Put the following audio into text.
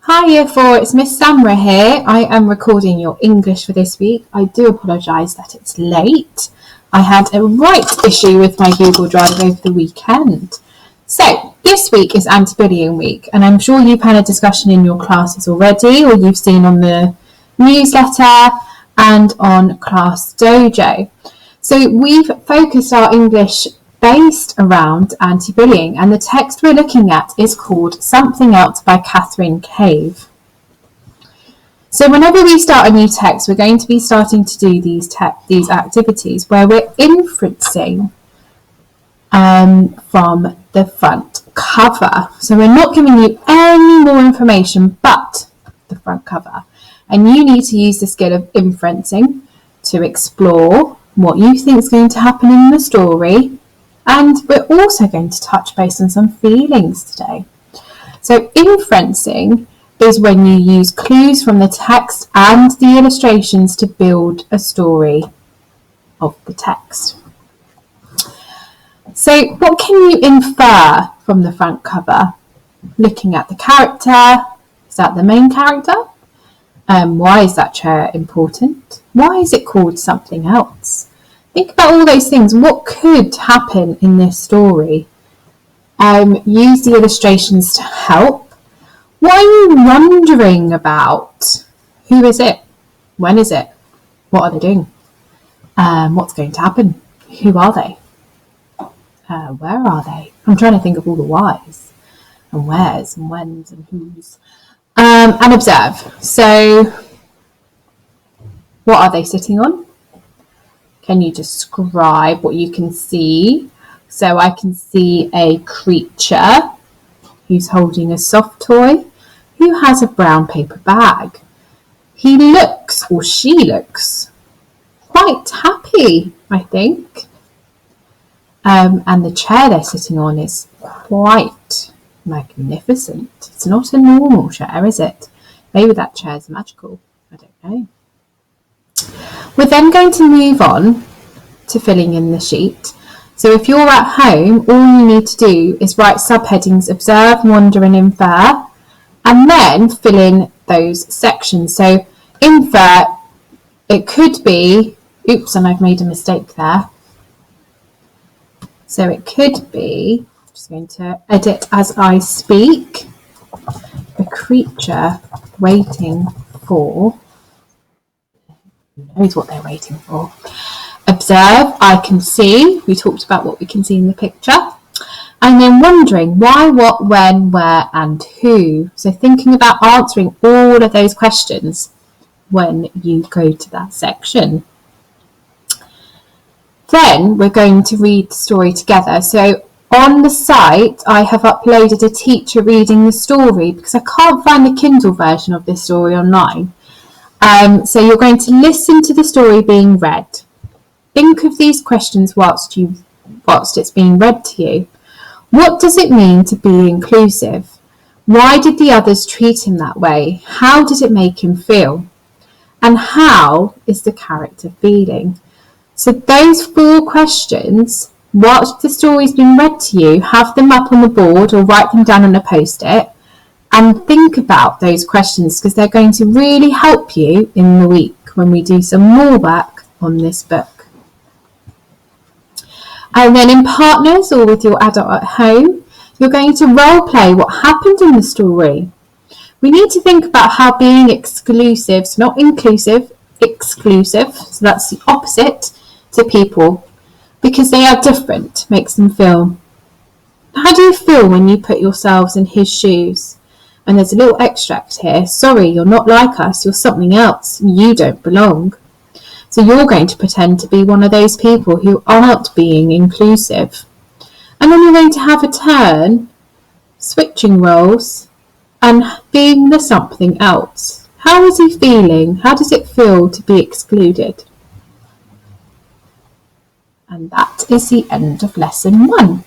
Hi Year 4, it's Miss Samra here. I am recording your English for this week. I do apologise that it's late. I had a right issue with my Google Drive over the weekend. So, this week is Anti-Bullying Week, and I'm sure you've had a discussion in your classes already, or you've seen on the newsletter and on Class Dojo. So, we've focused our English based around anti-bullying, and the text we're looking at is called Something Else by Catherine Cave. So whenever we start a new text, we're going to be starting to do these activities where we're inferencing from the front cover. So we're not giving you any more information but the front cover, and you need to use the skill of inferencing to explore what you think is going to happen in the story. And we're also going to touch base on some feelings today. So inferencing is when you use clues from the text and the illustrations to build a story of the text. So what can you infer from the front cover? Looking at the character, is that the main character? Why is that chair important? Why is it called something else? Think about all those things. What could happen in this story? Use the illustrations to help. What are you wondering about? Who is it? When is it? What are they doing? What's going to happen? Who are they? Where are they? I'm trying to think of all the whys and wheres and whens and whos. And observe. So, what are they sitting on? Can you describe what you can see? So I can see a creature who's holding a soft toy who has a brown paper bag. He looks, or she looks, quite happy, I think. And the chair they're sitting on is quite magnificent. It's not a normal chair, is it? Maybe that chair's magical. I don't know. We're then going to move on to filling in the sheet. So if you're at home, all you need to do is write subheadings, observe, wonder and infer, and then fill in those sections. So infer, it could be, oops, and I've made a mistake there. So it could be, I'm just going to edit as I speak, a creature waiting for, who knows what they're waiting for. Observe, I can see. We talked about what we can see in the picture. And then wondering why, what, when, where, and who. So thinking about answering all of those questions when you go to that section. Then we're going to read the story together. So on the site, I have uploaded a teacher reading the story because I can't find the Kindle version of this story online. So you're going to listen to the story being read. Think of these questions whilst it's being read to you. What does it mean to be inclusive? Why did the others treat him that way? How did it make him feel? And how is the character feeling? So those 4 questions, whilst the story's been read to you, have them up on the board or write them down on a post-it and think about those questions because they're going to really help you in the week when we do some more work on this book. And then in partners or with your adult at home, you're going to role play what happened in the story. We need to think about how being exclusive, so not inclusive, exclusive, so that's the opposite to people, because they are different, makes them feel. How do you feel when you put yourselves in his shoes? And there's a little extract here. Sorry, you're not like us, you're something else, you don't belong. So you're going to pretend to be one of those people who aren't being inclusive. And then you're going to have a turn, switching roles, and being the something else. How is he feeling? How does it feel to be excluded? And that is the end of lesson 1.